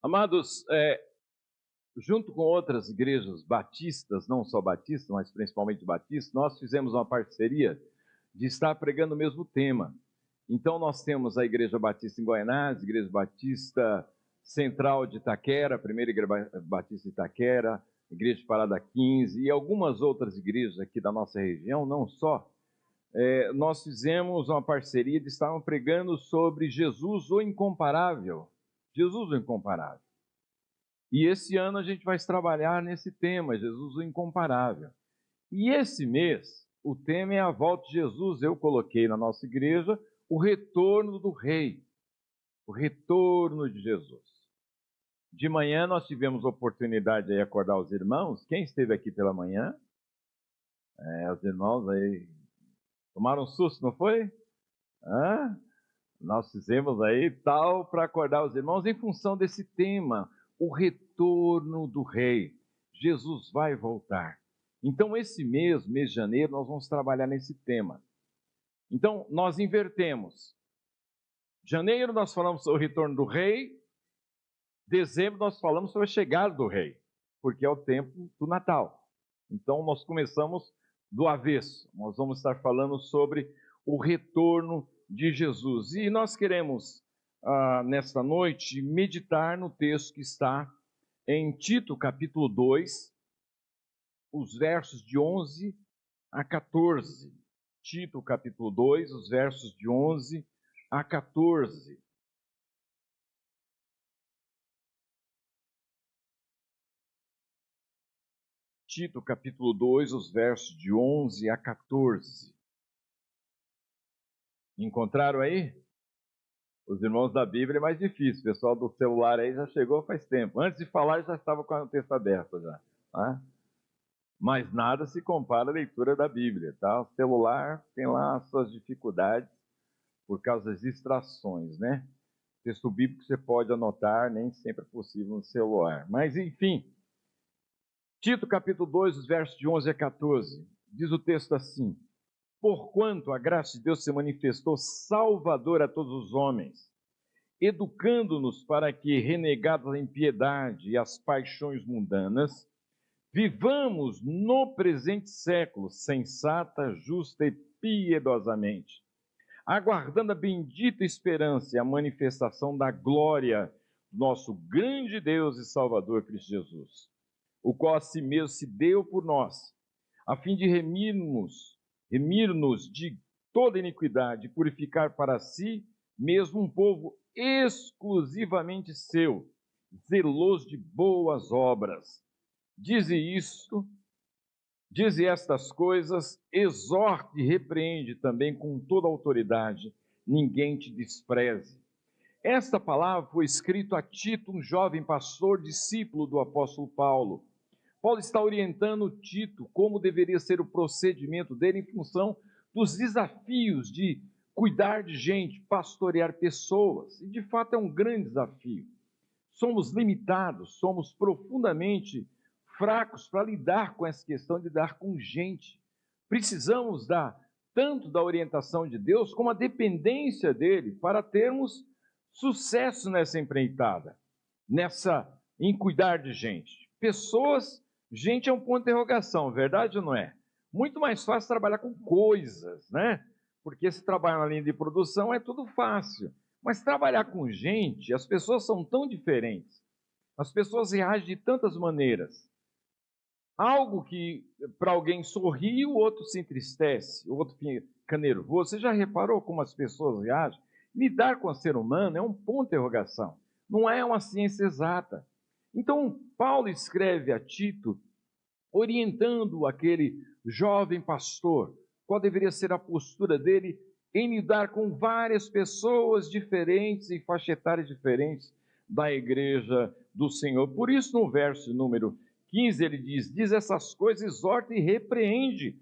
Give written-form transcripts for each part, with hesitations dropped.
Amados, junto com outras igrejas batistas, não só batistas, mas principalmente batistas, nós fizemos uma parceria de estar pregando o mesmo tema. Então, nós temos a Igreja Batista em Guaianazes, a Igreja Batista Central de Itaquera, a Primeira Igreja Batista de Itaquera, Igreja de Parada 15 e algumas outras igrejas aqui da nossa região, não só. Nós fizemos uma parceria de estarmos pregando sobre Jesus o Incomparável. Jesus o Incomparável. E esse ano a gente vai trabalhar nesse tema, Jesus o Incomparável. E esse mês, o tema é a volta de Jesus. Eu coloquei na nossa igreja o retorno do Rei, o retorno de Jesus. De manhã nós tivemos a oportunidade de acordar os irmãos. Quem esteve aqui pela manhã? Os irmãos aí tomaram um susto, não foi? Nós fizemos aí tal para acordar os irmãos em função desse tema, o retorno do Rei. Jesus vai voltar. Então, esse mês de janeiro, nós vamos trabalhar nesse tema. Então, nós invertemos. Janeiro, nós falamos sobre o retorno do Rei. Dezembro, nós falamos sobre a chegada do Rei, porque é o tempo do Natal. Então, nós começamos do avesso. Nós vamos estar falando sobre o retorno de Jesus. E nós queremos, nesta noite, meditar no texto que está em Tito, capítulo 2, os versos de 11 a 14. Tito, capítulo 2, os versos de 11 a 14. Tito, capítulo 2, os versos de 11 a 14. Encontraram aí? Os irmãos da Bíblia é mais difícil. O pessoal do celular aí já chegou faz tempo. Antes de falar, já estava com o texto aberto já. Tá? Mas nada se compara à leitura da Bíblia. Tá? O celular tem lá as suas dificuldades por causa das distrações, né? O texto bíblico você pode anotar, nem sempre é possível no celular. Mas, enfim, Tito capítulo 2, os versos de 11 a 14, diz o texto assim: porquanto a graça de Deus se manifestou salvadora a todos os homens, educando-nos para que, renegados a impiedade e as paixões mundanas, vivamos no presente século sensata, justa e piedosamente, aguardando a bendita esperança e a manifestação da glória do nosso grande Deus e Salvador Cristo Jesus, o qual a si mesmo se deu por nós, a fim de remir-nos de toda iniquidade e purificar para si mesmo um povo exclusivamente seu, zeloso de boas obras. Dize estas coisas, exorte e repreende também com toda autoridade, ninguém te despreze. Esta palavra foi escrita a Tito, um jovem pastor, discípulo do apóstolo Paulo. Paulo está orientando Tito como deveria ser o procedimento dele em função dos desafios de cuidar de gente, pastorear pessoas. E de fato é um grande desafio. Somos limitados, somos profundamente fracos para lidar com essa questão de lidar com gente. Precisamos tanto da orientação de Deus como a dependência dele para termos sucesso nessa empreitada, em cuidar de gente. Pessoas, gente é um ponto de interrogação, verdade ou não é? Muito mais fácil trabalhar com coisas, né? Porque se trabalha na linha de produção é tudo fácil. Mas trabalhar com gente, as pessoas são tão diferentes. As pessoas reagem de tantas maneiras. Algo que para alguém sorri, o outro se entristece, o outro fica nervoso. Você já reparou como as pessoas reagem? Lidar com o ser humano é um ponto de interrogação, não é uma ciência exata. Então, Paulo escreve a Tito, orientando aquele jovem pastor, qual deveria ser a postura dele em lidar com várias pessoas diferentes e faixa etárias diferentes da igreja do Senhor. Por isso, no verso número 15, ele diz essas coisas, exorta e repreende.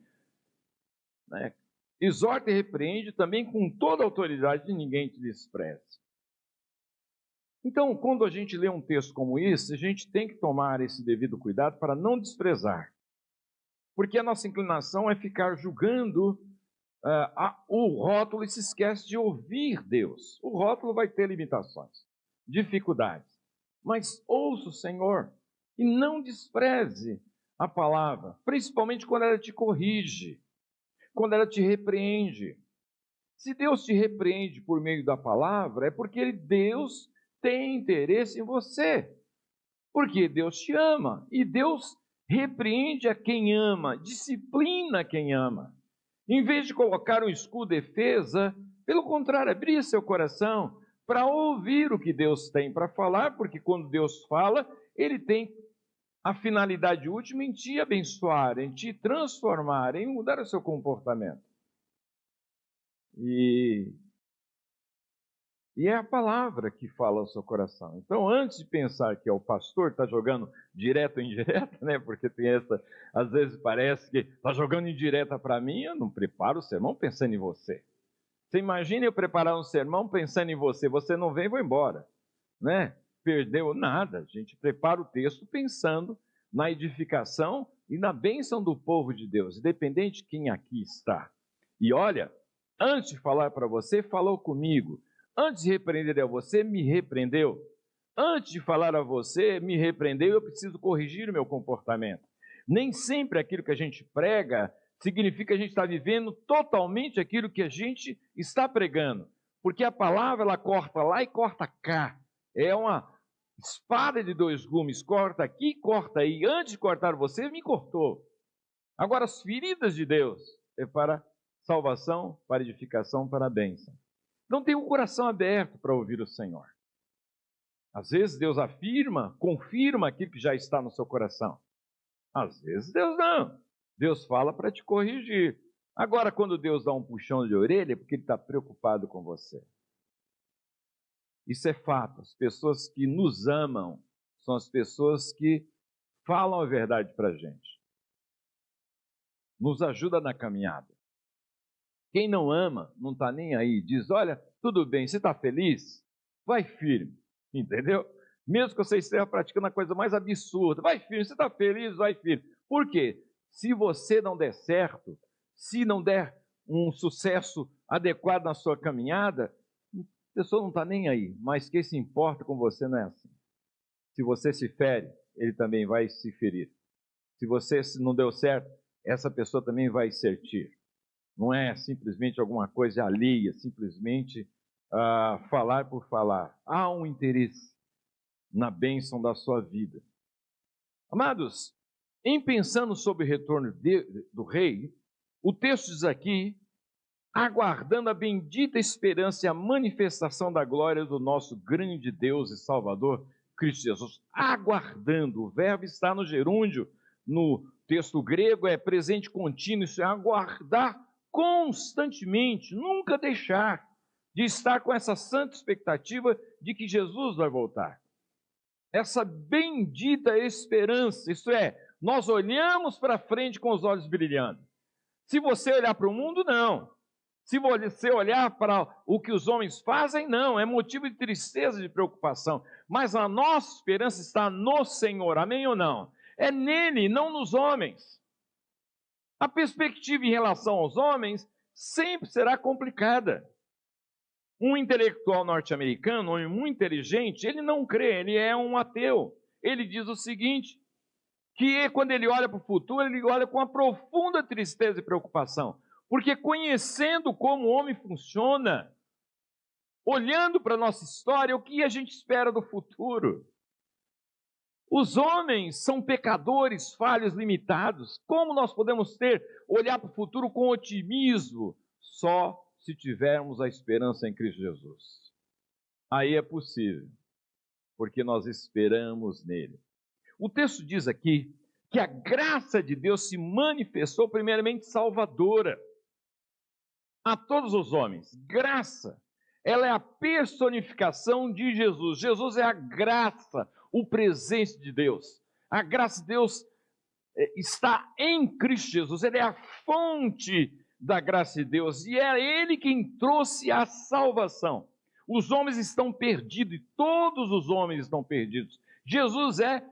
Né? Exorta e repreende também com toda a autoridade, e ninguém te despreze. Então, quando a gente lê um texto como esse, a gente tem que tomar esse devido cuidado para não desprezar. Porque a nossa inclinação é ficar julgando o rótulo e se esquece de ouvir Deus. O rótulo vai ter limitações, dificuldades. Mas ouça o Senhor e não despreze a palavra, principalmente quando ela te corrige, quando ela te repreende. Se Deus te repreende por meio da palavra, é porque Deus tem interesse em você, porque Deus te ama e Deus repreende a quem ama, disciplina quem ama. Em vez de colocar um escudo de defesa, pelo contrário, abrir seu coração para ouvir o que Deus tem para falar, porque quando Deus fala, Ele tem a finalidade última em te abençoar, em te transformar, em mudar o seu comportamento. E é a palavra que fala ao seu coração. Então, antes de pensar que é o pastor que está jogando direto ou indireta, né? Porque tem essa, às vezes parece que está jogando indireta para mim, eu não preparo o sermão pensando em você. Você imagina eu preparar um sermão pensando em você, você não vem e vou embora, né? Perdeu nada, a gente prepara o texto pensando na edificação e na bênção do povo de Deus, independente de quem aqui está. E olha, antes de falar para você, falou comigo. Antes de repreender a você, me repreendeu. Antes de falar a você, me repreendeu, eu preciso corrigir o meu comportamento. Nem sempre aquilo que a gente prega significa que a gente está vivendo totalmente aquilo que a gente está pregando. Porque a palavra, ela corta lá e corta cá. É uma espada de dois gumes, corta aqui, corta aí. Antes de cortar você, me cortou. Agora, as feridas de Deus é para salvação, para edificação, para a bênção. Não tem o coração aberto para ouvir o Senhor. Às vezes Deus afirma, confirma aquilo que já está no seu coração. Às vezes Deus não. Deus fala para te corrigir. Agora, quando Deus dá um puxão de orelha, é porque Ele está preocupado com você. Isso é fato. As pessoas que nos amam são as pessoas que falam a verdade para a gente. Nos ajuda na caminhada. Quem não ama, não está nem aí, diz, olha, tudo bem, você está feliz? Vai firme, entendeu? Mesmo que você esteja praticando a coisa mais absurda, vai firme, você está feliz, vai firme. Por quê? Se você não der certo, se não der um sucesso adequado na sua caminhada, a pessoa não está nem aí, mas quem se importa com você não é assim. Se você se fere, ele também vai se ferir. Se você não deu certo, essa pessoa também vai sertir. Não é simplesmente alguma coisa alheia, simplesmente falar por falar. Há um interesse na bênção da sua vida. Amados, em pensando sobre o retorno do rei, o texto diz aqui, aguardando a bendita esperança e a manifestação da glória do nosso grande Deus e Salvador, Cristo Jesus. Aguardando, o verbo está no gerúndio, no texto grego é presente contínuo, isso é aguardar constantemente, nunca deixar de estar com essa santa expectativa de que Jesus vai voltar. Essa bendita esperança, isso é, nós olhamos para frente com os olhos brilhando. Se você olhar para o mundo, não. Se você olhar para o que os homens fazem, não. É motivo de tristeza, de preocupação. Mas a nossa esperança está no Senhor, amém ou não? É nele, não nos homens. A perspectiva em relação aos homens sempre será complicada. Um intelectual norte-americano, um homem muito inteligente, ele não crê, ele é um ateu. Ele diz o seguinte, que quando ele olha para o futuro, ele olha com uma profunda tristeza e preocupação, porque conhecendo como o homem funciona, olhando para a nossa história, o que a gente espera do futuro? Os homens são pecadores, falhos, limitados. Como nós podemos olhar para o futuro com otimismo? Só se tivermos a esperança em Cristo Jesus. Aí é possível, porque nós esperamos nele. O texto diz aqui que a graça de Deus se manifestou primeiramente salvadora a todos os homens. Graça, ela é a personificação de Jesus. Jesus é a graça, o presente de Deus. A graça de Deus está em Cristo Jesus. Ele é a fonte da graça de Deus e é Ele quem trouxe a salvação. Os homens estão perdidos e todos os homens estão perdidos. Jesus é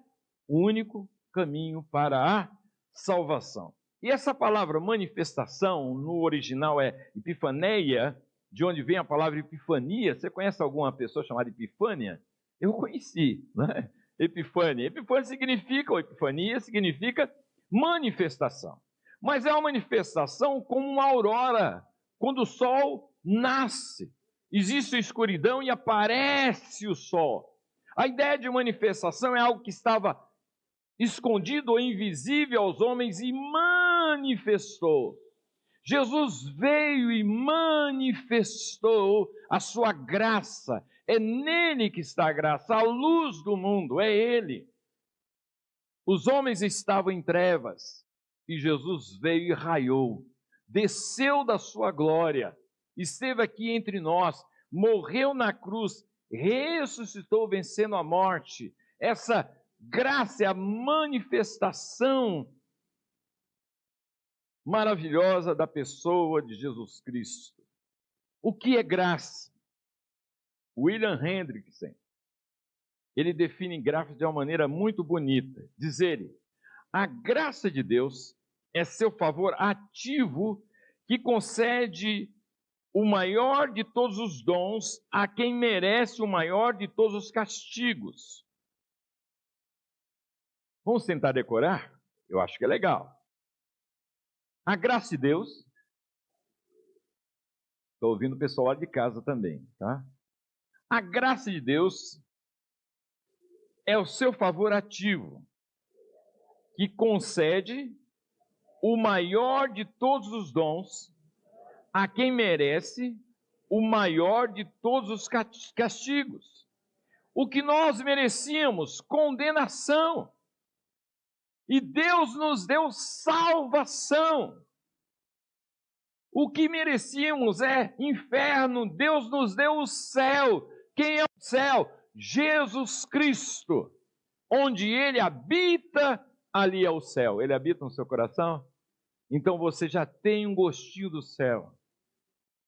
o único caminho para a salvação. E essa palavra manifestação, no original é epifaneia, de onde vem a palavra epifania. Você conhece alguma pessoa chamada Epifânia? Eu conheci, né? Epifânia. Epifania significa manifestação. Mas é uma manifestação como uma aurora, quando o sol nasce. Existe a escuridão e aparece o sol. A ideia de manifestação é algo que estava escondido ou invisível aos homens e manifestou. Jesus veio e manifestou a sua graça. É nele que está a graça, a luz do mundo, é ele. Os homens estavam em trevas e Jesus veio e raiou, desceu da sua glória, esteve aqui entre nós, morreu na cruz, ressuscitou vencendo a morte. Essa graça é a manifestação maravilhosa da pessoa de Jesus Cristo. O que é graça? William Hendrickson, ele define graça de uma maneira muito bonita. Diz ele: a graça de Deus é seu favor ativo que concede o maior de todos os dons a quem merece o maior de todos os castigos. Vamos tentar decorar? Eu acho que é legal. A graça de Deus, estou ouvindo o pessoal lá de casa também, tá? A graça de Deus é o seu favor ativo, que concede o maior de todos os dons a quem merece o maior de todos os castigos. O que nós merecíamos, condenação. E Deus nos deu salvação. O que merecíamos é inferno, Deus nos deu o céu. Quem é o céu? Jesus Cristo. Onde Ele habita, ali é o céu. Ele habita no seu coração? Então você já tem um gostinho do céu.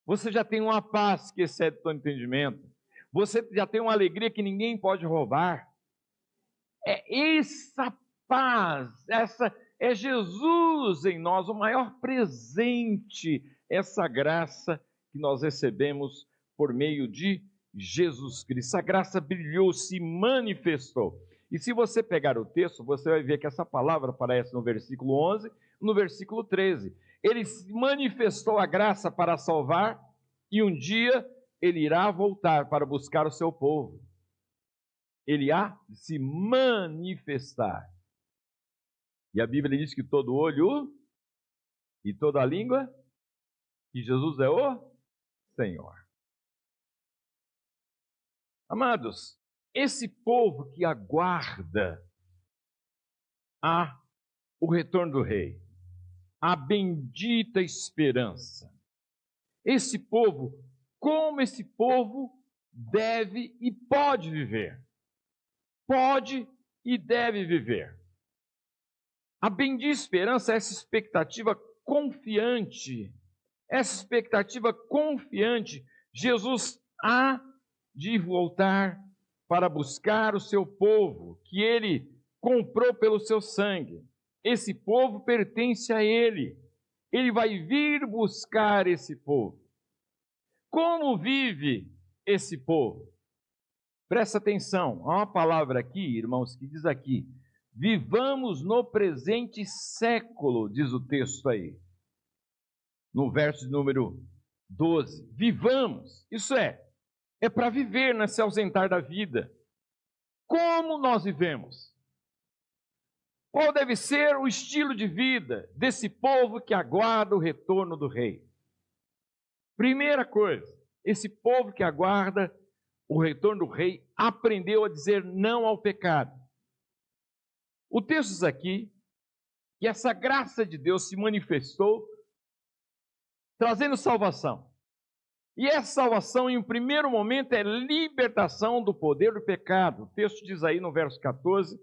Você já tem uma paz que excede todo entendimento. Você já tem uma alegria que ninguém pode roubar. É essa paz, essa é Jesus em nós, o maior presente, essa graça que nós recebemos por meio de Jesus Cristo. Essa graça brilhou, se manifestou. E se você pegar o texto, você vai ver que essa palavra aparece no versículo 11, no versículo 13. Ele manifestou a graça para salvar e um dia ele irá voltar para buscar o seu povo. Ele há de se manifestar. E a Bíblia diz que todo olho e toda língua, que Jesus é o Senhor. Amados, esse povo que aguarda o retorno do Rei, a bendita esperança, esse povo, como esse povo deve e pode viver? Pode e deve viver. A bendita esperança é essa expectativa confiante. Jesus há de voltar para buscar o seu povo, que ele comprou pelo seu sangue. Esse povo pertence a ele. Ele vai vir buscar esse povo. Como vive esse povo? Presta atenção, há uma palavra aqui, irmãos, que diz aqui: vivamos no presente século, diz o texto aí, no verso número 12. Vivamos, isso é para viver, não é se ausentar da vida. Como nós vivemos? Qual deve ser o estilo de vida desse povo que aguarda o retorno do Rei? Primeira coisa, esse povo que aguarda o retorno do Rei aprendeu a dizer não ao pecado. O texto diz aqui que essa graça de Deus se manifestou trazendo salvação. E essa salvação, em um primeiro momento, é libertação do poder do pecado. O texto diz aí no verso 14,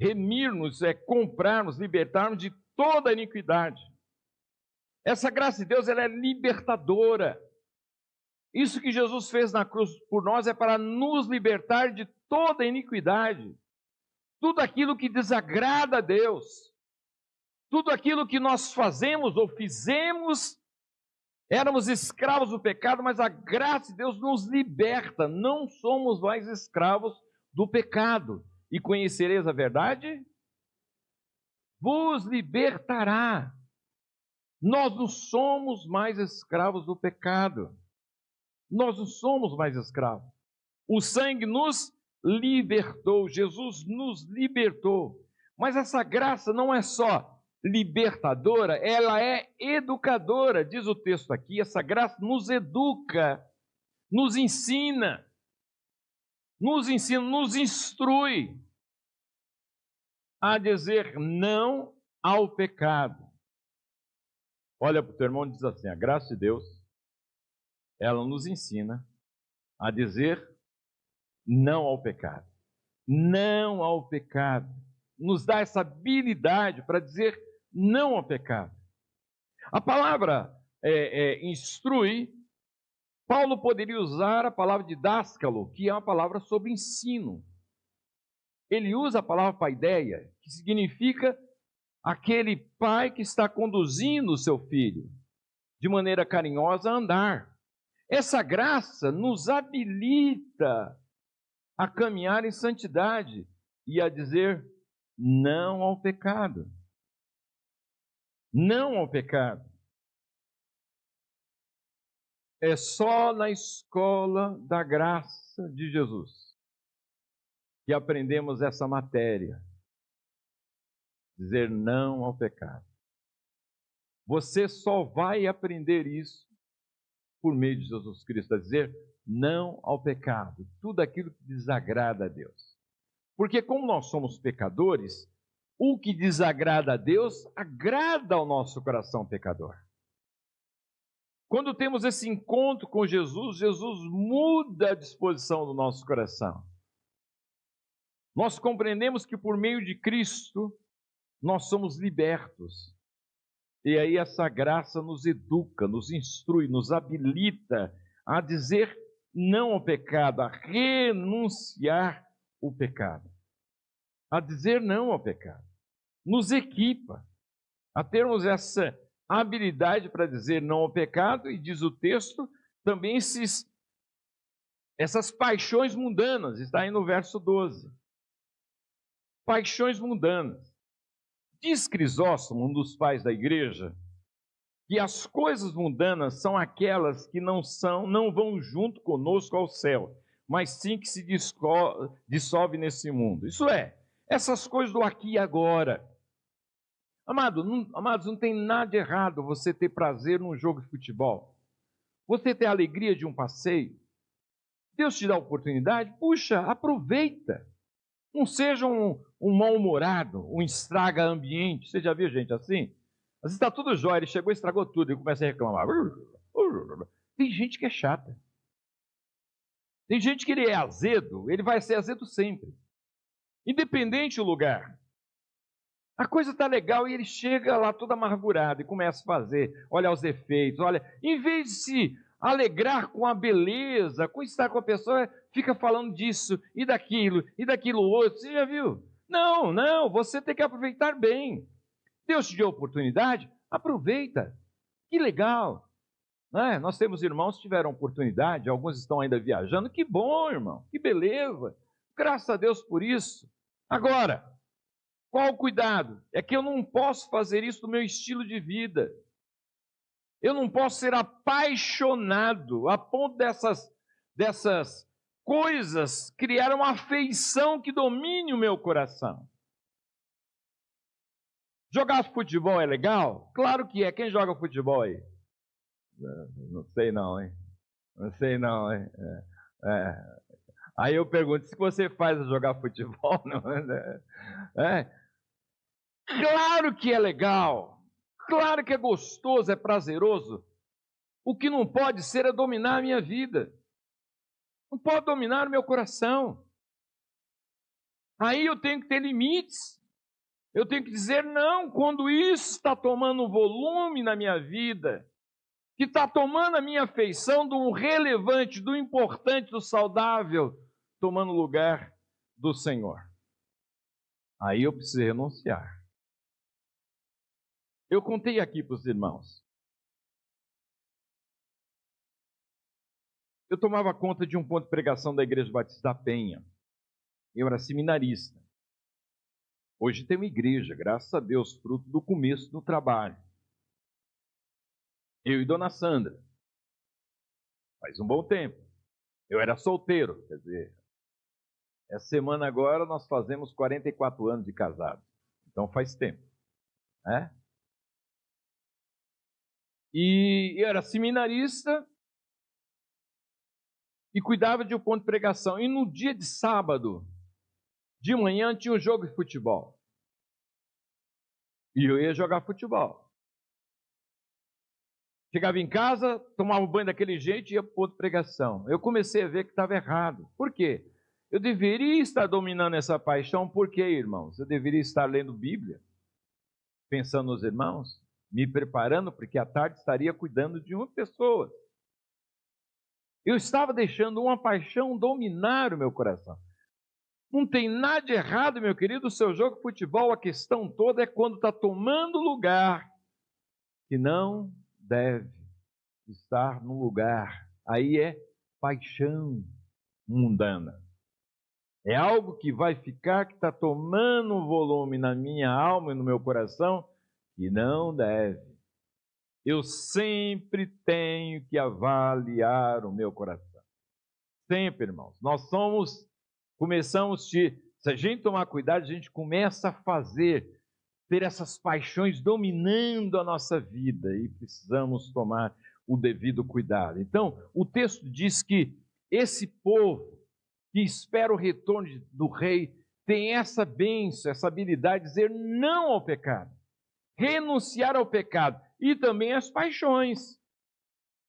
remir-nos é comprar-nos, libertar-nos de toda a iniquidade. Essa graça de Deus, ela é libertadora. Isso que Jesus fez na cruz por nós é para nos libertar de toda a iniquidade. Tudo aquilo que desagrada a Deus, tudo aquilo que nós fazemos ou fizemos, éramos escravos do pecado, mas a graça de Deus nos liberta, não somos mais escravos do pecado. E conhecereis a verdade? Vos libertará. Nós não somos mais escravos do pecado. Nós não somos mais escravos. O sangue nos libertou, Jesus nos libertou. Mas essa graça não é só libertadora, ela é educadora. Diz o texto aqui, essa graça nos educa, nos ensina, nos instrui a dizer não ao pecado. Olha para o teu irmão e diz assim, a graça de Deus, ela nos ensina a dizer não ao pecado. Não ao pecado. Nos dá essa habilidade para dizer não ao pecado. A palavra instrui, Paulo poderia usar a palavra didáskalo, que é uma palavra sobre ensino. Ele usa a palavra paideia, que significa aquele pai que está conduzindo o seu filho de maneira carinhosa a andar. Essa graça nos habilita a caminhar em santidade e a dizer não ao pecado. Não ao pecado. É só na escola da graça de Jesus que aprendemos essa matéria. Dizer não ao pecado. Você só vai aprender isso por meio de Jesus Cristo, a dizer não ao pecado, tudo aquilo que desagrada a Deus. Porque como nós somos pecadores, o que desagrada a Deus agrada ao nosso coração pecador. Quando temos esse encontro com Jesus, Jesus muda a disposição do nosso coração. Nós compreendemos que por meio de Cristo, nós somos libertos. E aí essa graça nos educa, nos instrui, nos habilita a dizer não ao pecado, a renunciar o pecado. A dizer não ao pecado. Nos equipa a termos essa habilidade para dizer não ao pecado, e diz o texto, também essas paixões mundanas, está aí no verso 12. Paixões mundanas. Diz Crisóstomo, um dos pais da igreja, que as coisas mundanas são aquelas que não vão junto conosco ao céu, mas sim que se dissolve nesse mundo. Isso é, essas coisas do aqui e agora. Amados, não tem nada de errado você ter prazer num jogo de futebol. Você ter a alegria de um passeio. Deus te dá a oportunidade, puxa, aproveita. Não seja um mal-humorado, um estraga-ambiente. Você já viu gente assim? Às vezes está tudo jóia, ele chegou e estragou tudo, e começa a reclamar. Tem gente que é chata. Tem gente que ele é azedo, ele vai ser azedo sempre. Independente do lugar. A coisa está legal e ele chega lá todo amargurado e começa a fazer, olha os defeitos, olha. Em vez de se alegrar com a beleza, com estar com a pessoa, fica falando disso e daquilo outro. Você já viu? Não, você tem que aproveitar bem. Deus te deu oportunidade, aproveita. Que legal. Né? Nós temos irmãos que tiveram oportunidade, alguns estão ainda viajando. Que bom, irmão, que beleza. Graças a Deus por isso. Agora, qual o cuidado? É que eu não posso fazer isso no meu estilo de vida. Eu não posso ser apaixonado a ponto dessas coisas criar uma afeição que domine o meu coração. Jogar futebol é legal? Claro que é. Quem joga futebol aí? Não sei não, hein? Não sei não, hein? Aí eu pergunto, se você faz jogar futebol, não é? Claro que é legal. Claro que é gostoso, é prazeroso. O que não pode ser é dominar a minha vida. Não pode dominar o meu coração. Aí eu tenho que ter limites. Eu tenho que dizer não quando isso está tomando volume na minha vida, que está tomando a minha afeição do relevante, do importante, do saudável, tomando lugar do Senhor. Aí eu preciso renunciar. Eu contei aqui para os irmãos. Eu tomava conta de um ponto de pregação da Igreja Batista da Penha. Eu era seminarista. Hoje tem uma igreja, graças a Deus, fruto do começo do trabalho. Eu e Dona Sandra. Faz um bom tempo. Eu era solteiro, quer dizer, essa semana agora nós fazemos 44 anos de casado. Então faz tempo, né? E eu era seminarista e cuidava de um ponto de pregação. E no dia de sábado, de manhã, tinha um jogo de futebol. E eu ia jogar futebol. Chegava em casa, tomava um banho daquele jeito e ia para o ponto de pregação. Eu comecei a ver que estava errado. Por quê? Eu deveria estar dominando essa paixão. Por quê, irmãos? Eu deveria estar lendo Bíblia, pensando nos irmãos, me preparando, porque à tarde estaria cuidando de uma pessoa. Eu estava deixando uma paixão dominar o meu coração. Não tem nada de errado, meu querido, o seu jogo de futebol, a questão toda é quando está tomando lugar que não deve estar no lugar. Aí é paixão mundana. É algo que vai ficar, que está tomando um volume na minha alma e no meu coração, que não deve. Eu sempre tenho que avaliar o meu coração. Sempre, irmãos. Nós começamos, se a gente tomar cuidado, a gente começa a ter essas paixões dominando a nossa vida e precisamos tomar o devido cuidado. Então, o texto diz que esse povo que espera o retorno do rei tem essa bênção, essa habilidade de dizer não ao pecado, renunciar ao pecado e também às paixões.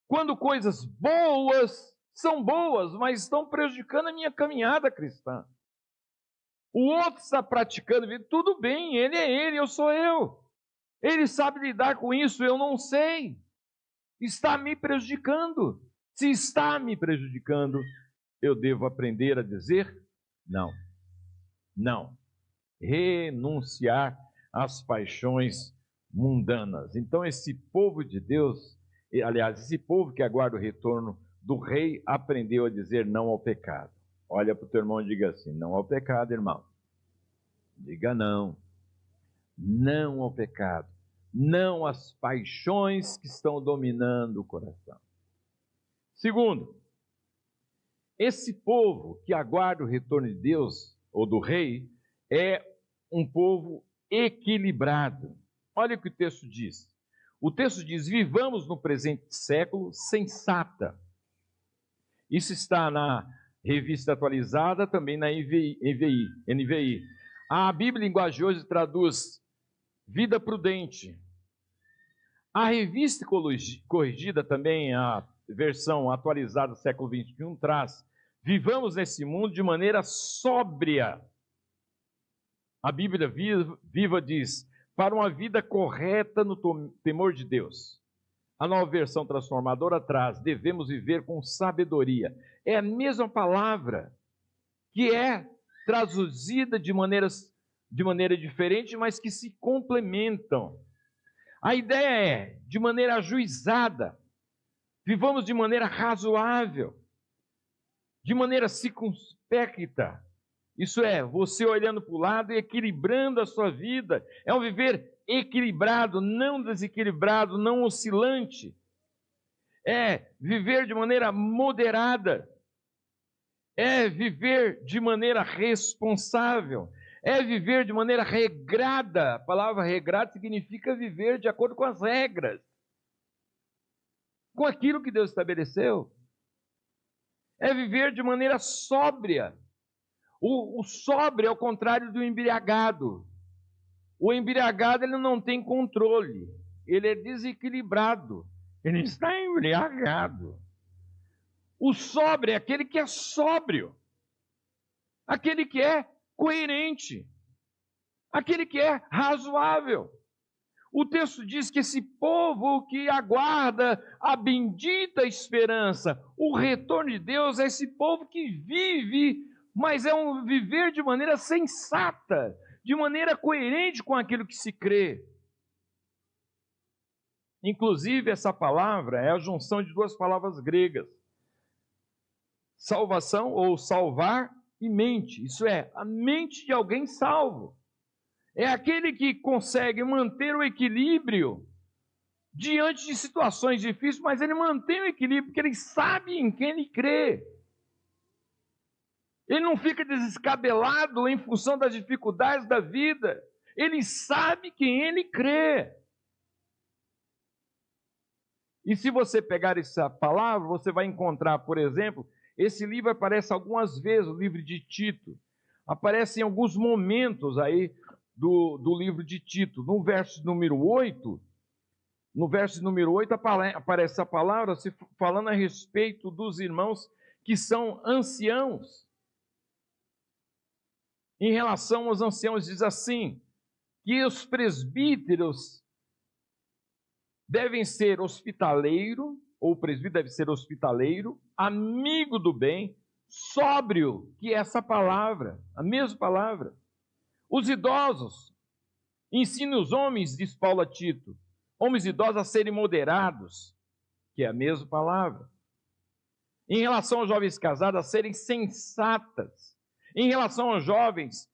Quando coisas boas são boas, mas estão prejudicando a minha caminhada cristã. O outro está praticando, tudo bem, ele é ele, eu sou eu. Ele sabe lidar com isso, eu não sei. Está me prejudicando. Se está me prejudicando, eu devo aprender a dizer não. Não. Renunciar às paixões mundanas. Então, esse povo de Deus, aliás, esse povo que aguarda o retorno do rei, aprendeu a dizer não ao pecado. Olha para o teu irmão e diga assim: não ao pecado, irmão. Diga não. Não ao pecado. Não às paixões que estão dominando o coração. Segundo, esse povo que aguarda o retorno de Deus, ou do rei, é um povo equilibrado. Olha o que o texto diz. O texto diz: vivamos no presente século sensata. Isso está na Revista Atualizada, também na NVI. A Bíblia Linguagem hoje traduz vida prudente. A Revista Corrigida, também a versão atualizada do século XXI, traz: vivamos nesse mundo de maneira sóbria. A Bíblia Viva diz: para uma vida correta no temor de Deus. A Nova Versão Transformadora traz: devemos viver com sabedoria. É a mesma palavra que é traduzida de maneira diferente, mas que se complementam. A ideia é, de maneira ajuizada, vivamos de maneira razoável, de maneira circunspecta. Isso é, você olhando para o lado e equilibrando a sua vida. É um viver equilibrado, não desequilibrado, não oscilante. É viver de maneira moderada. É viver de maneira responsável. É viver de maneira regrada. A palavra regrada significa viver de acordo com as regras, com aquilo que Deus estabeleceu. É viver de maneira sóbria. O sóbrio é o contrário do embriagado. O embriagado, ele não tem controle, ele é desequilibrado, ele está embriagado. O sóbrio é aquele que é sóbrio, aquele que é coerente, aquele que é razoável. O texto diz que esse povo que aguarda a bendita esperança, o retorno de Deus, é esse povo que vive, mas é um viver de maneira sensata, de maneira coerente com aquilo que se crê. Inclusive, essa palavra é a junção de duas palavras gregas: salvação ou salvar e mente, isso é, a mente de alguém salvo. É aquele que consegue manter o equilíbrio diante de situações difíceis, mas ele mantém o equilíbrio, porque ele sabe em quem ele crê. Ele não fica desescabelado em função das dificuldades da vida. Ele sabe quem ele crê. E se você pegar essa palavra, você vai encontrar, por exemplo, esse livro aparece algumas vezes, o livro de Tito. Aparece em alguns momentos aí do livro de Tito. No verso número 8, aparece a palavra falando a respeito dos irmãos que são anciãos. Em relação aos anciãos, diz assim, que os presbíteros devem ser hospitaleiro, ou o presbítero deve ser hospitaleiro, amigo do bem, sóbrio, que é essa palavra, a mesma palavra. Os idosos, ensine os homens, diz Paulo a Tito, homens idosos a serem moderados, que é a mesma palavra. Em relação aos jovens casados, a serem sensatas. Em relação aos jovens,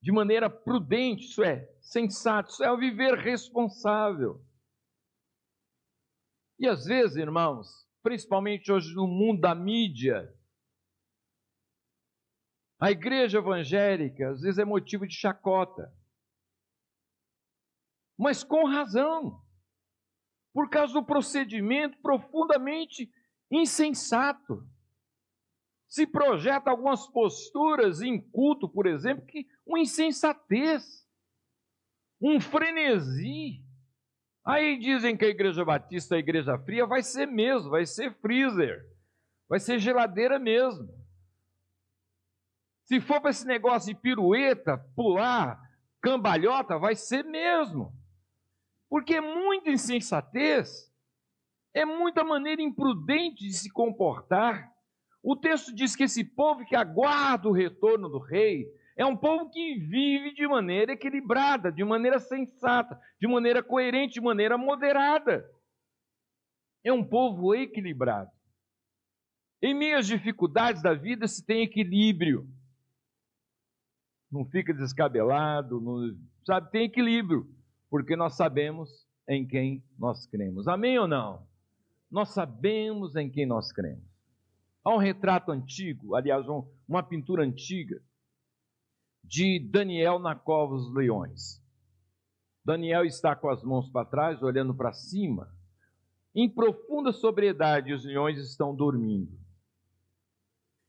de maneira prudente, isso é, sensato, isso é o viver responsável. E às vezes, irmãos, principalmente hoje no mundo da mídia, a igreja evangélica às vezes é motivo de chacota. Mas com razão, por causa do procedimento profundamente insensato. Se projeta algumas posturas em culto, por exemplo, que uma insensatez, um frenesi. Aí dizem que a igreja batista, a igreja fria, vai ser mesmo, vai ser freezer, vai ser geladeira mesmo. Se for para esse negócio de pirueta, pular, cambalhota, vai ser mesmo. Porque é muita insensatez, é muita maneira imprudente de se comportar. O texto diz que esse povo que aguarda o retorno do rei é um povo que vive de maneira equilibrada, de maneira sensata, de maneira coerente, de maneira moderada. É um povo equilibrado. Em meio às dificuldades da vida se tem equilíbrio. Não fica descabelado, não, sabe, tem equilíbrio, porque nós sabemos em quem nós cremos. Amém ou não? Nós sabemos em quem nós cremos. Há um retrato antigo, aliás, uma pintura antiga, de Daniel na cova dos leões. Daniel está com as mãos para trás, olhando para cima. Em profunda sobriedade, os leões estão dormindo.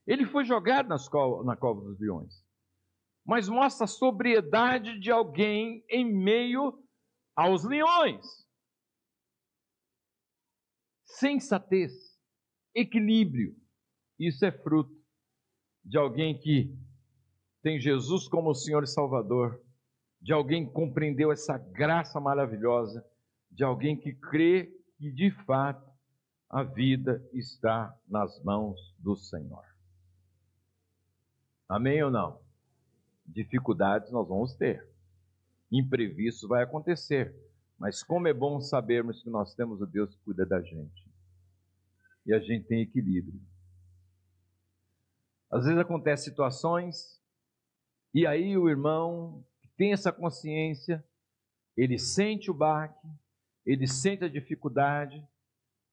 Ele foi jogado na cova dos leões, mas mostra a sobriedade de alguém em meio aos leões. Sensatez, equilíbrio. Isso é fruto de alguém que tem Jesus como o Senhor e Salvador, de alguém que compreendeu essa graça maravilhosa, de alguém que crê que, de fato, a vida está nas mãos do Senhor. Amém ou não? Dificuldades nós vamos ter, imprevisto vai acontecer, mas como é bom sabermos que nós temos o Deus que cuida da gente, e a gente tem equilíbrio. Às vezes acontecem situações, e aí o irmão que tem essa consciência, ele sente o baque, ele sente a dificuldade,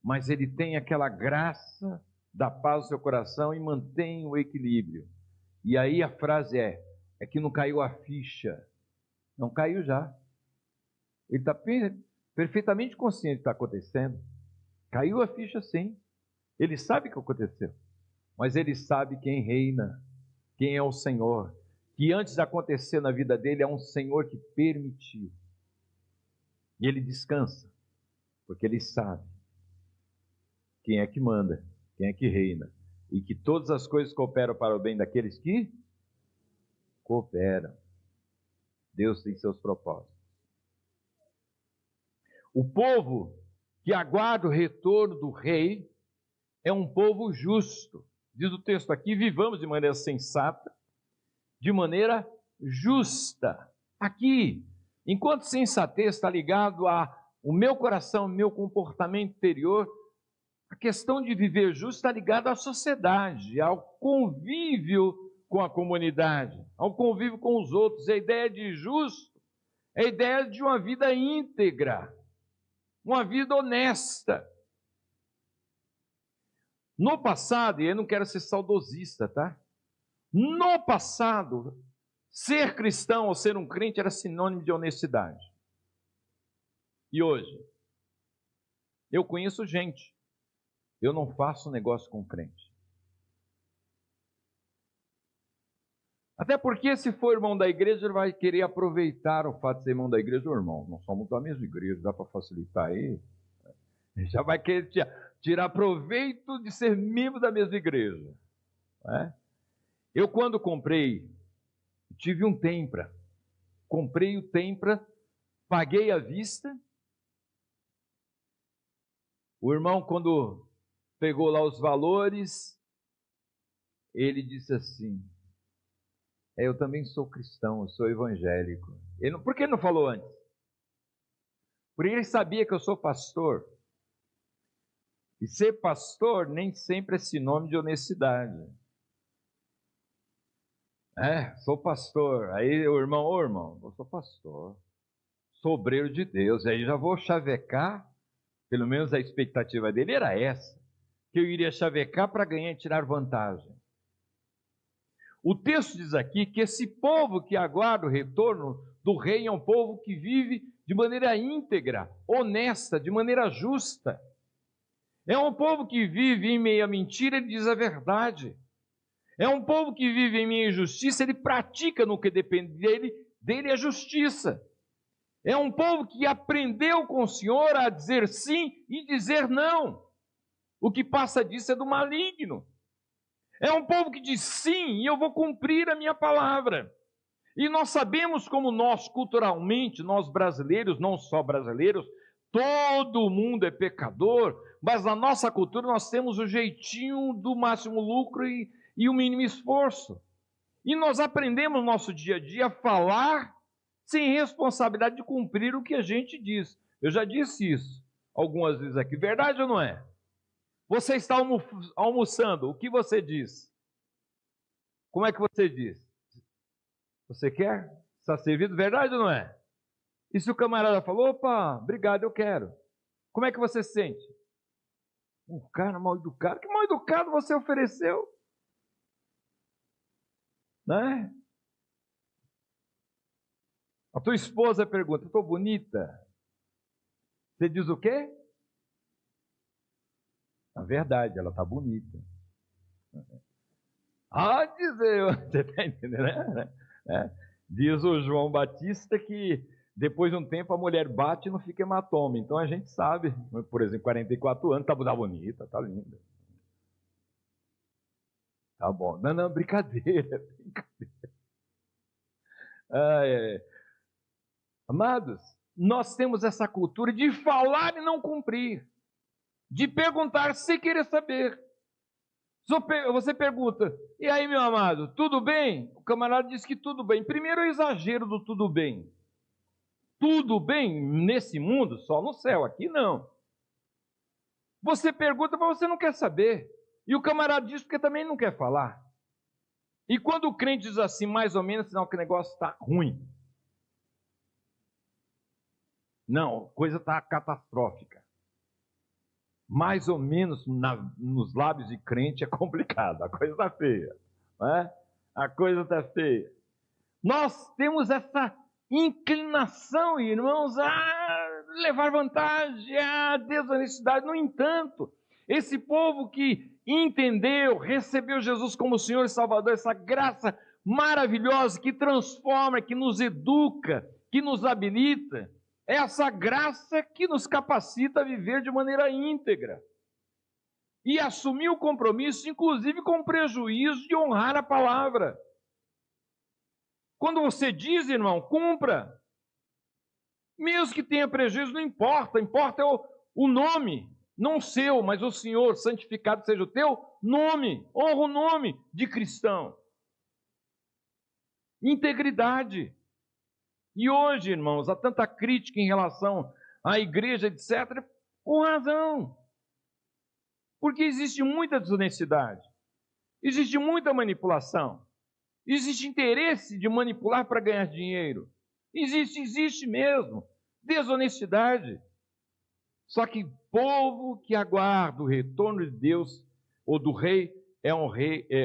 mas ele tem aquela graça da paz do seu coração e mantém o equilíbrio. E aí a frase é que não caiu a ficha. Não caiu já. Ele está perfeitamente consciente do que está acontecendo. Caiu a ficha sim. Ele sabe o que aconteceu. Mas ele sabe quem reina, quem é o Senhor. Que antes de acontecer na vida dele, é um Senhor que permitiu. E ele descansa, porque ele sabe quem é que manda, quem é que reina. E que todas as coisas cooperam para o bem daqueles que cooperam. Deus tem seus propósitos. O povo que aguarda o retorno do rei é um povo justo. Diz o texto aqui, vivamos de maneira sensata, de maneira justa. Aqui, enquanto sensatez está ligado ao meu coração, ao meu comportamento interior, a questão de viver justo está ligada à sociedade, ao convívio com a comunidade, ao convívio com os outros. A ideia de justo é a ideia de uma vida íntegra, uma vida honesta. No passado, e eu não quero ser saudosista, tá? No passado, ser cristão ou ser um crente era sinônimo de honestidade. E hoje? Eu conheço gente, eu não faço negócio com crente. Até porque, se for irmão da igreja, ele vai querer aproveitar o fato de ser irmão da igreja. Ô, irmão, nós somos da mesma igreja, dá para facilitar aí. Ele já vai querer tirar proveito de ser membro da mesma igreja. Né? Eu, quando comprei, tive um Tempra. Comprei o Tempra, paguei à vista. O irmão, quando pegou lá os valores, ele disse assim: eu também sou cristão, eu sou evangélico. Por que ele não falou antes? Porque ele sabia que eu sou pastor. E ser pastor nem sempre é sinônimo de honestidade. Sou pastor. Aí o irmão, ô irmão, eu sou pastor, sou obreiro de Deus. Aí já vou chavecar, pelo menos a expectativa dele era essa, que eu iria chavecar para ganhar e tirar vantagem. O texto diz aqui que esse povo que aguarda o retorno do rei é um povo que vive de maneira íntegra, honesta, de maneira justa. É um povo que vive em meio à mentira, ele diz a verdade. É um povo que vive em meio à injustiça, ele pratica no que depende dele a justiça. É um povo que aprendeu com o Senhor a dizer sim e dizer não. O que passa disso é do maligno. É um povo que diz sim e eu vou cumprir a minha palavra. E nós sabemos como nós, culturalmente, nós brasileiros, não só brasileiros, todo mundo é pecador, mas na nossa cultura nós temos o jeitinho do máximo lucro e o mínimo esforço. E nós aprendemos no nosso dia a dia a falar sem responsabilidade de cumprir o que a gente diz. Eu já disse isso algumas vezes aqui. Verdade ou não é? Você está almoçando, o que você diz? Como é que você diz? Você quer? Está servido? Verdade ou não é? E se o camarada falou, opa, obrigado, eu quero. Como é que você se sente? Um cara mal educado. Que mal educado você ofereceu? Né? A tua esposa pergunta, estou bonita? Você diz o quê? Na verdade, ela está bonita. Dizer, você está entendendo, né? Diz o João Batista que depois de um tempo a mulher bate e não fica hematoma. Então a gente sabe, por exemplo, 44 anos, está bonita, está linda. Tá bom. Não, brincadeira, brincadeira. Amados, nós temos essa cultura de falar e não cumprir, de perguntar sem querer saber. Você pergunta, e aí, meu amado, tudo bem? O camarada diz que tudo bem. Primeiro é o exagero do tudo bem. Tudo bem nesse mundo, só no céu, aqui não. Você pergunta, mas você não quer saber. E o camarada diz porque também não quer falar. E quando o crente diz assim, mais ou menos, sinal que o negócio está ruim. Não, a coisa está catastrófica. Mais ou menos nos lábios de crente é complicado, a coisa está feia. Não é? A coisa está feia. Nós temos essa inclinação, irmãos, a levar vantagem, a desonestidade. No entanto, esse povo que entendeu, recebeu Jesus como Senhor e Salvador, essa graça maravilhosa que transforma, que nos educa, que nos habilita, é essa graça que nos capacita a viver de maneira íntegra e assumir o compromisso, inclusive com prejuízo de honrar a palavra. Quando você diz, irmão, cumpra. Mesmo que tenha prejuízo, não importa. Importa é o nome, não o seu, mas o Senhor, santificado seja o teu nome. Honra o nome de cristão. Integridade. E hoje, irmãos, há tanta crítica em relação à igreja, etc., com razão. Porque existe muita desonestidade. Existe muita manipulação. Existe interesse de manipular para ganhar dinheiro. Existe mesmo. Desonestidade. Só que povo que aguarda o retorno de Deus ou do rei é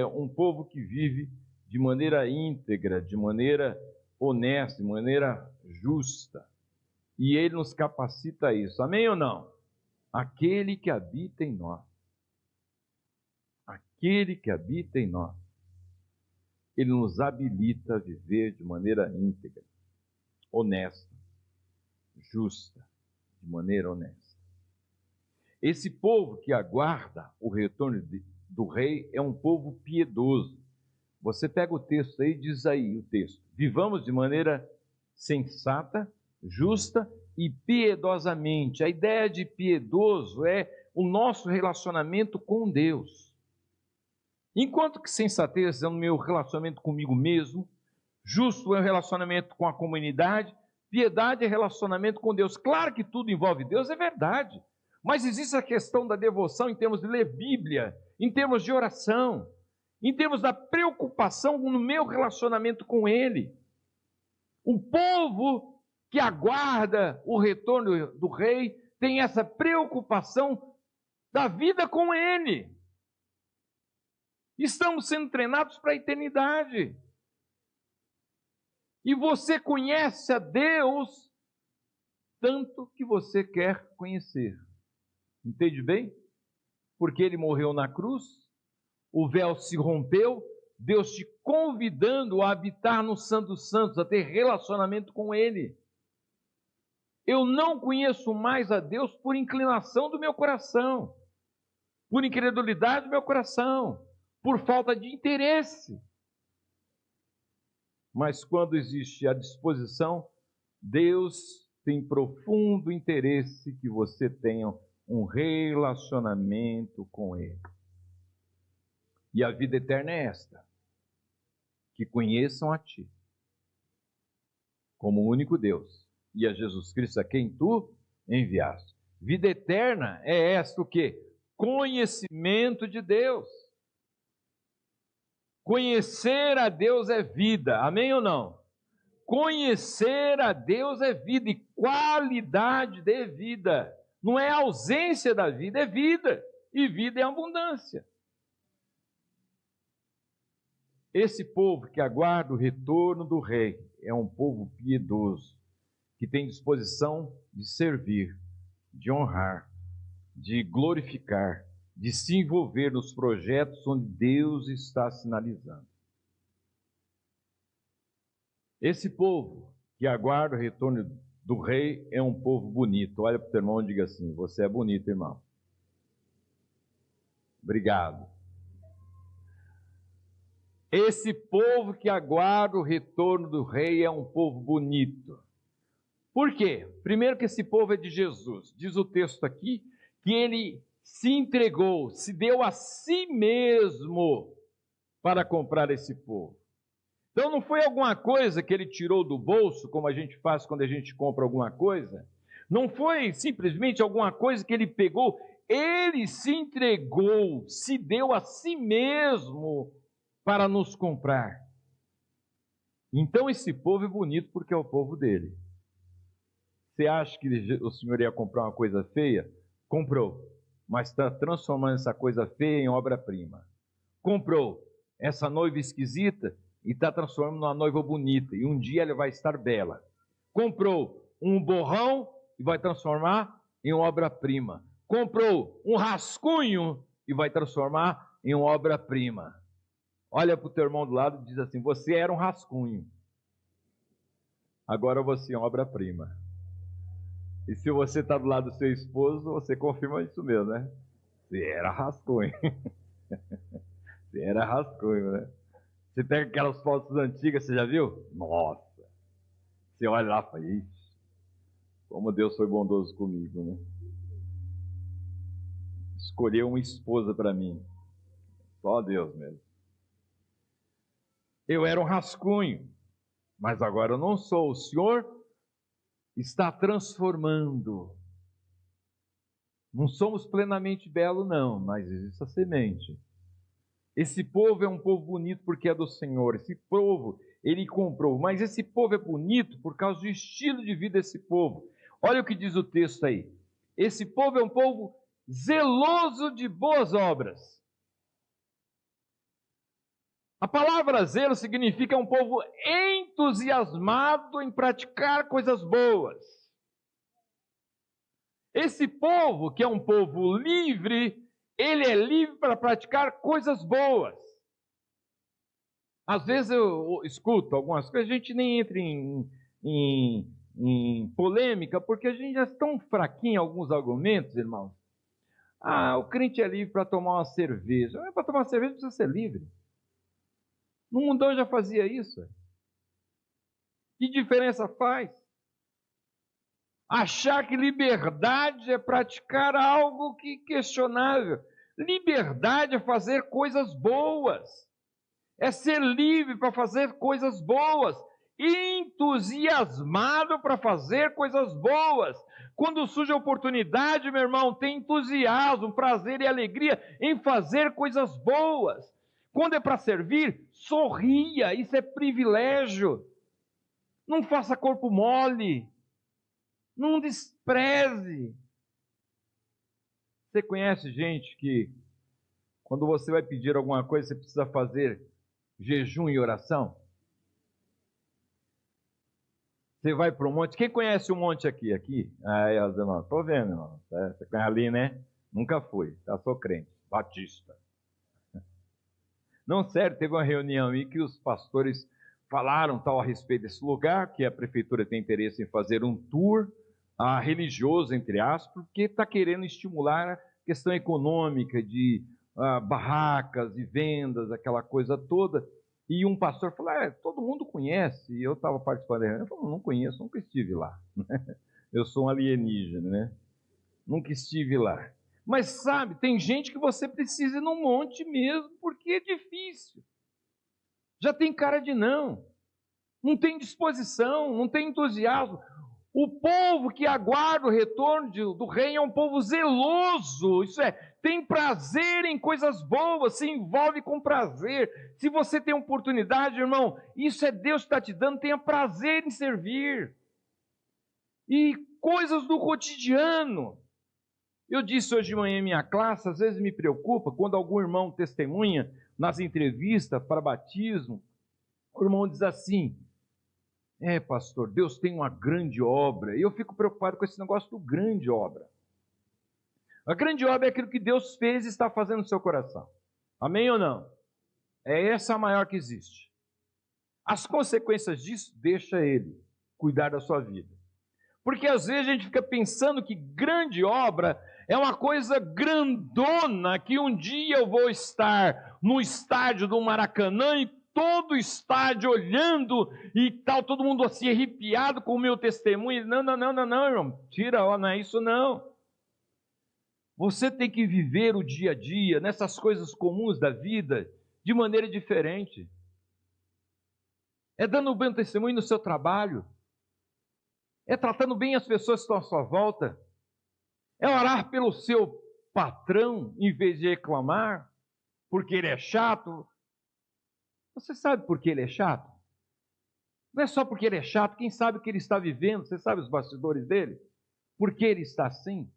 um povo que vive de maneira íntegra, de maneira honesta, de maneira justa. E ele nos capacita a isso. Amém ou não? Aquele que habita em nós. Aquele que habita em nós. Ele nos habilita a viver de maneira íntegra, honesta, justa, de maneira honesta. Esse povo que aguarda o retorno do rei é um povo piedoso. Você pega o texto aí e diz aí o texto: vivamos de maneira sensata, justa e piedosamente. A ideia de piedoso é o nosso relacionamento com Deus. Enquanto que sensatez é o meu relacionamento comigo mesmo, justo é o relacionamento com a comunidade, piedade é relacionamento com Deus. Claro que tudo envolve Deus, é verdade. Mas existe a questão da devoção em termos de ler Bíblia, em termos de oração, em termos da preocupação no meu relacionamento com Ele. O povo que aguarda o retorno do rei tem essa preocupação da vida com Ele. Estamos sendo treinados para a eternidade. E você conhece a Deus tanto que você quer conhecer. Entende bem? Porque Ele morreu na cruz, o véu se rompeu, Deus te convidando a habitar no Santo dos Santos, a ter relacionamento com Ele. Eu não conheço mais a Deus por inclinação do meu coração, por incredulidade do meu coração, por falta de interesse. Mas quando existe a disposição, Deus tem profundo interesse que você tenha um relacionamento com Ele. E a vida eterna é esta: que conheçam a Ti como o único Deus e a Jesus Cristo a quem Tu enviaste. Vida eterna é esta o quê? Conhecimento de Deus. Conhecer a Deus é vida, amém ou não? Conhecer a Deus é vida, e qualidade de vida. Não é ausência da vida, é vida. E vida é abundância. Esse povo que aguarda o retorno do rei é um povo piedoso, que tem disposição de servir, de honrar, de glorificar, de se envolver nos projetos onde Deus está sinalizando. Esse povo que aguarda o retorno do rei é um povo bonito. Olha para o teu irmão e diga assim: você é bonito, irmão. Obrigado. Esse povo que aguarda o retorno do rei é um povo bonito. Por quê? Primeiro que esse povo é de Jesus. Diz o texto aqui que ele se entregou, se deu a si mesmo para comprar esse povo. Então não foi alguma coisa que ele tirou do bolso, como a gente faz quando a gente compra alguma coisa. Não foi simplesmente alguma coisa que ele pegou. Ele se entregou, se deu a si mesmo para nos comprar. Então esse povo é bonito porque é o povo dele. Você acha que o Senhor ia comprar uma coisa feia? Comprou, mas está transformando essa coisa feia em obra-prima. Comprou essa noiva esquisita e está transformando numa noiva bonita, e um dia ela vai estar bela. Comprou um borrão e vai transformar em obra-prima. Comprou um rascunho e vai transformar em obra-prima. Olha para o teu irmão do lado e diz assim: você era um rascunho, agora você é uma obra-prima. E se você está do lado do seu esposo, você confirma isso mesmo, né? Você era rascunho. Você era rascunho, né? Você pega aquelas fotos antigas, você já viu? Nossa! Você olha lá e fala: ixi, como Deus foi bondoso comigo, né? Escolheu uma esposa para mim. Só Deus mesmo. Eu era um rascunho, mas agora eu não sou. O Senhor está transformando. Não somos plenamente belos, não, mas existe a semente. Esse povo é um povo bonito porque é do Senhor. Esse povo, ele comprou. Mas esse povo é bonito por causa do estilo de vida desse povo. Olha o que diz o texto aí. Esse povo é um povo zeloso de boas obras. A palavra zelo significa um povo entusiasmado em praticar coisas boas. Esse povo, que é um povo livre, ele é livre para praticar coisas boas. Às vezes eu escuto algumas coisas, a gente nem entra em polêmica, porque a gente já é tão fraquinho em alguns argumentos, irmãos. O crente é livre para tomar uma cerveja. Para tomar uma cerveja precisa ser livre. No mundão já fazia isso. Que diferença faz? Achar que liberdade é praticar algo que é questionável. Liberdade é fazer coisas boas. É ser livre para fazer coisas boas. Entusiasmado para fazer coisas boas. Quando surge a oportunidade, meu irmão, tem entusiasmo, prazer e alegria em fazer coisas boas. Quando é para servir, sorria, isso é privilégio. Não faça corpo mole. Não despreze. Você conhece gente que, quando você vai pedir alguma coisa, você precisa fazer jejum e oração? Você vai para um monte. Quem conhece um monte aqui? Aí, os irmãos, estou vendo, irmão. Você conhece ali, né? Nunca fui, sou crente, batista. Não, sério, teve uma reunião aí que os pastores falaram tal a respeito desse lugar, que a prefeitura tem interesse em fazer um tour religioso, entre aspas, porque está querendo estimular a questão econômica de barracas e vendas, aquela coisa toda. E um pastor falou, todo mundo conhece, e eu estava participando da reunião, eu falei, não conheço, nunca estive lá. Eu sou um alienígena, né? Nunca estive lá. Mas sabe, tem gente que você precisa ir num monte mesmo, porque é difícil. Já tem cara de não tem disposição, não tem entusiasmo. O povo que aguarda o retorno do rei é um povo zeloso, isso é, tem prazer em coisas boas, se envolve com prazer. Se você tem oportunidade, irmão, isso é Deus que está te dando, tenha prazer em servir. E coisas do cotidiano. Eu disse hoje de manhã em minha classe, às vezes me preocupa quando algum irmão testemunha nas entrevistas para batismo, o irmão diz assim, pastor, Deus tem uma grande obra. E eu fico preocupado com esse negócio do grande obra. A grande obra é aquilo que Deus fez e está fazendo no seu coração. Amém ou não? É essa a maior que existe. As consequências disso, deixa Ele cuidar da sua vida. Porque às vezes a gente fica pensando que grande obra é uma coisa grandona, que um dia eu vou estar no estádio do Maracanã e todo o estádio olhando e tal, todo mundo assim arrepiado com o meu testemunho. Não, irmão, não é isso não. Você tem que viver o dia a dia, nessas coisas comuns da vida, de maneira diferente. É dando um bom testemunho no seu trabalho. É tratando bem as pessoas que estão à sua volta. É orar pelo seu patrão, em vez de reclamar, porque ele é chato. Você sabe por que ele é chato? Não é só porque ele é chato, quem sabe o que ele está vivendo, você sabe os bastidores dele? Por que ele está assim?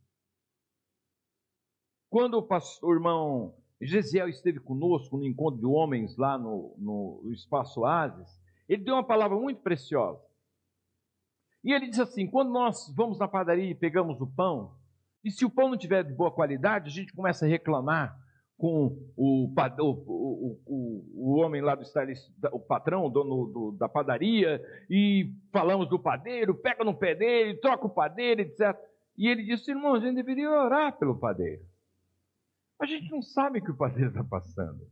Quando o irmão Gesiel esteve conosco no encontro de homens lá no Espaço Oasis, ele deu uma palavra muito preciosa. E ele disse assim, quando nós vamos na padaria e pegamos o pão, e se o pão não tiver de boa qualidade, a gente começa a reclamar com o homem lá do estalista, o patrão, o dono da padaria, e falamos do padeiro, pega no pé dele, troca o padeiro, etc. E ele disse, irmão, a gente deveria orar pelo padeiro. A gente não sabe o que o padeiro está passando.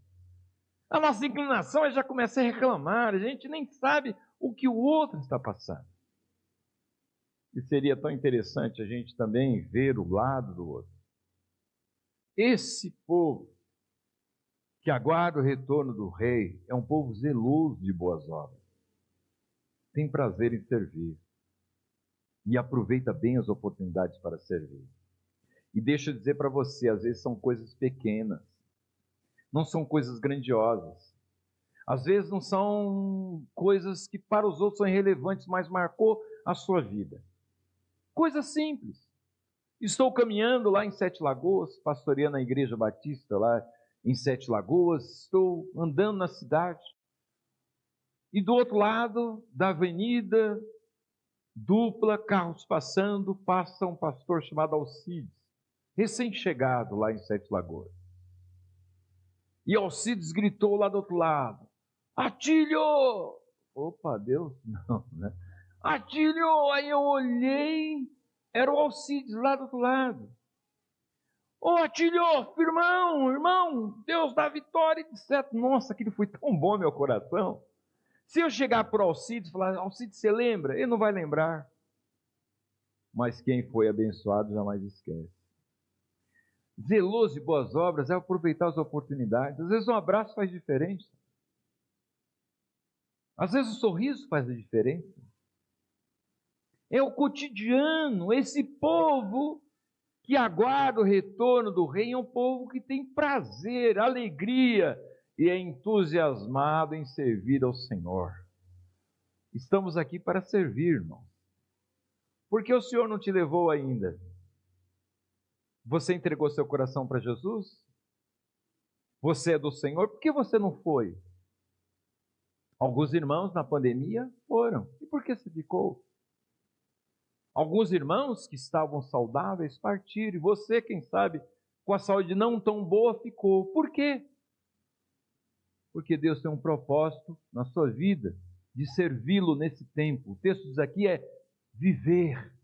A nossa inclinação é já começar a reclamar, a gente nem sabe o que o outro está passando. E seria tão interessante a gente também ver o lado do outro. Esse povo que aguarda o retorno do rei é um povo zeloso de boas obras. Tem prazer em servir. E aproveita bem as oportunidades para servir. E deixa eu dizer para você, às vezes são coisas pequenas. não são coisas grandiosas. Às vezes não são coisas que para os outros são irrelevantes, mas marcou a sua vida. Coisas simples. Estou caminhando lá em Sete Lagoas, pastoreando a Igreja Batista lá em Sete Lagoas, estou andando na cidade, e do outro lado da avenida, dupla, carros passando, passa um pastor chamado Alcides, recém-chegado lá em Sete Lagoas. E Alcides gritou lá do outro lado: Atílio! Opa, Deus, não, né? Atílio! Aí eu olhei, era o Alcides lá do outro lado. Ô Atílio, irmão, Deus dá vitória, etc. Nossa, aquilo foi tão bom no meu coração. Se eu chegar para o Alcides e falar: Alcides, você lembra? Ele não vai lembrar. Mas quem foi abençoado jamais esquece. Zeloso de boas obras é aproveitar as oportunidades. Às vezes um abraço faz diferença. Às vezes o sorriso faz a diferença. É o cotidiano. Esse povo que aguarda o retorno do rei é um povo que tem prazer, alegria e é entusiasmado em servir ao Senhor. Estamos aqui para servir, irmão. Por que o Senhor não te levou ainda? Você entregou seu coração para Jesus? Você é do Senhor? Por que você não foi? Alguns irmãos na pandemia foram. E por que você ficou? Alguns irmãos que estavam saudáveis partiram. E você, quem sabe, com a saúde não tão boa, ficou. Por quê? Porque Deus tem um propósito na sua vida de servi-lo nesse tempo. O texto diz aqui é viver.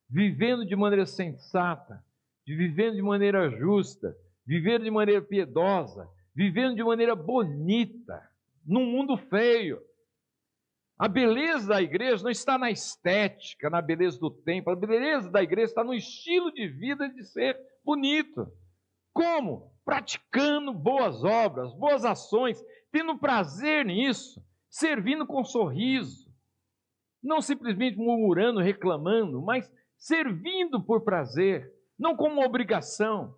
Vivendo de maneira sensata, vivendo de maneira justa, vivendo de maneira piedosa, vivendo de maneira bonita, num mundo feio. A beleza da igreja não está na estética, na beleza do templo. A beleza da igreja está no estilo de vida de ser bonito. Como? Praticando boas obras, boas ações, tendo prazer nisso, servindo com sorriso. Não simplesmente murmurando, reclamando, mas servindo por prazer, não como obrigação.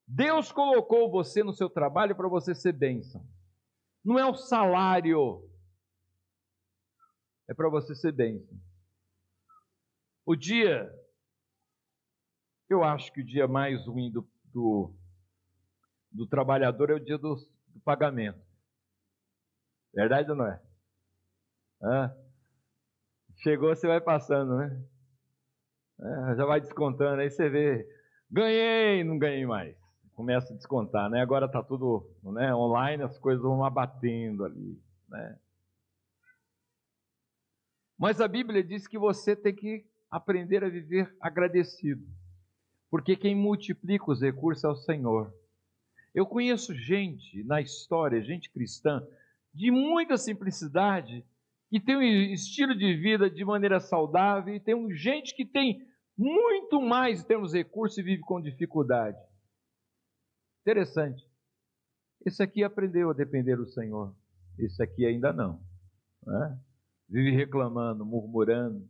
Deus colocou você no seu trabalho para você ser bênção. Não é o salário, é para você ser bênção. Eu acho que o dia mais ruim do trabalhador é o dia do pagamento. Verdade ou não é? Chegou, você vai passando, né? Já vai descontando, aí você vê, ganhei, não ganhei mais. Começa a descontar, né? Agora está tudo, né, online, as coisas vão abatendo ali, né? Mas a Bíblia diz que você tem que aprender a viver agradecido, porque quem multiplica os recursos é o Senhor. Eu conheço gente na história, gente cristã, de muita simplicidade, que tem um estilo de vida de maneira saudável, e tem gente que tem muito mais em termos de recursos e vive com dificuldade. Interessante. Esse aqui aprendeu a depender do Senhor. Esse aqui ainda não. Né? Vive reclamando, murmurando,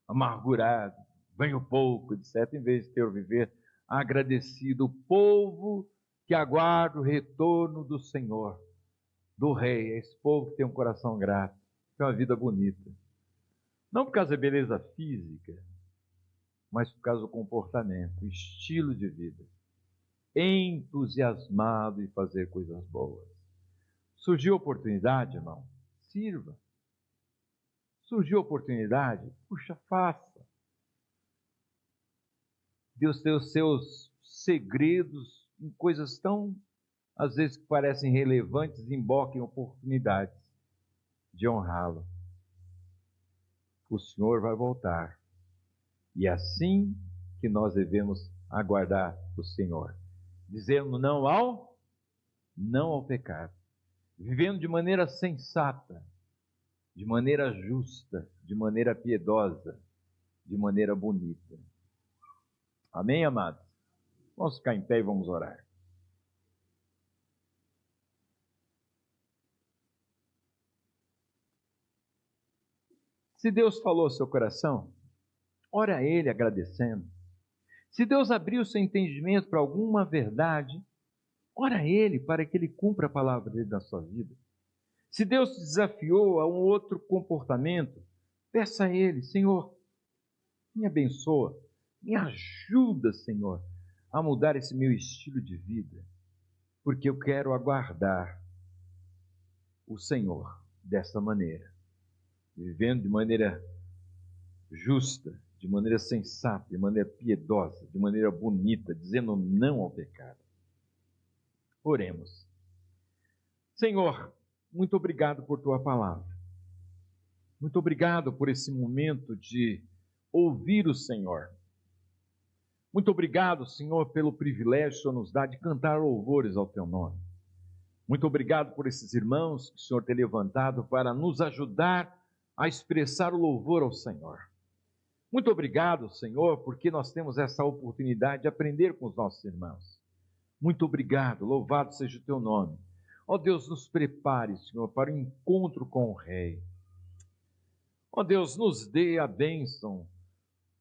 amargurado, ganho pouco, etc., em vez de ter o viver agradecido. O povo que aguarda o retorno do Senhor, do Rei, é esse povo que tem um coração grato, tem uma vida bonita. Não por causa da beleza física, mas por causa do comportamento, estilo de vida. Entusiasmado em fazer coisas boas. Surgiu oportunidade, irmão? Sirva. Surgiu oportunidade? Puxa, faça. Deus tem os seus segredos em coisas tão, às vezes, que parecem relevantes, emboca em oportunidades de honrá-lo. O Senhor vai voltar. E é assim que nós devemos aguardar o Senhor. Dizendo não ao pecado. Vivendo de maneira sensata, de maneira justa, de maneira piedosa, de maneira bonita. Amém, amados? Vamos ficar em pé e vamos orar. Se Deus falou ao seu coração, ore a Ele agradecendo. Se Deus abriu o seu entendimento para alguma verdade, ora a Ele para que Ele cumpra a palavra dele na sua vida. Se Deus te desafiou a um outro comportamento, peça a Ele: Senhor, me abençoa, me ajuda, Senhor, a mudar esse meu estilo de vida, porque eu quero aguardar o Senhor dessa maneira, vivendo de maneira justa, de maneira sensata, de maneira piedosa, de maneira bonita, dizendo não ao pecado. Oremos. Senhor, muito obrigado por tua palavra. Muito obrigado por esse momento de ouvir o Senhor. Muito obrigado, Senhor, pelo privilégio que o Senhor nos dá de cantar louvores ao teu nome. Muito obrigado por esses irmãos que o Senhor tem levantado para nos ajudar a expressar o louvor ao Senhor. Muito obrigado, Senhor, porque nós temos essa oportunidade de aprender com os nossos irmãos. Muito obrigado, louvado seja o teu nome. Ó Deus, nos prepare, Senhor, para o encontro com o Rei. Ó Deus, nos dê a bênção,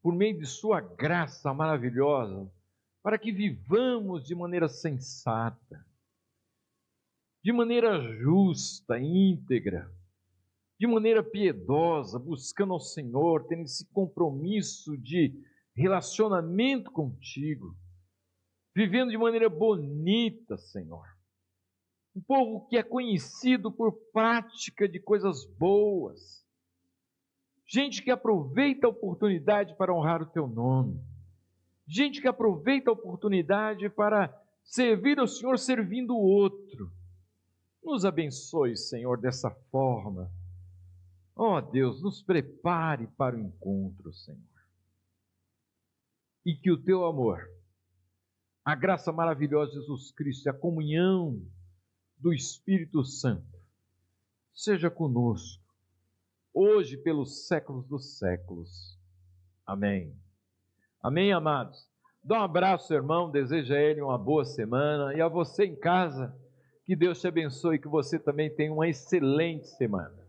por meio de sua graça maravilhosa, para que vivamos de maneira sensata, de maneira justa, íntegra, de maneira piedosa, buscando ao Senhor, tendo esse compromisso de relacionamento contigo, vivendo de maneira bonita, Senhor. Um povo que é conhecido por prática de coisas boas, gente que aproveita a oportunidade para honrar o teu nome, gente que aproveita a oportunidade para servir ao Senhor servindo o outro. Nos abençoe, Senhor, dessa forma. Ó Deus, nos prepare para o encontro, Senhor. E que o teu amor, a graça maravilhosa de Jesus Cristo e a comunhão do Espírito Santo seja conosco, hoje e pelos séculos dos séculos. Amém. Amém, amados? Dá um abraço, irmão, deseja a ele uma boa semana, e a você em casa, que Deus te abençoe e que você também tenha uma excelente semana.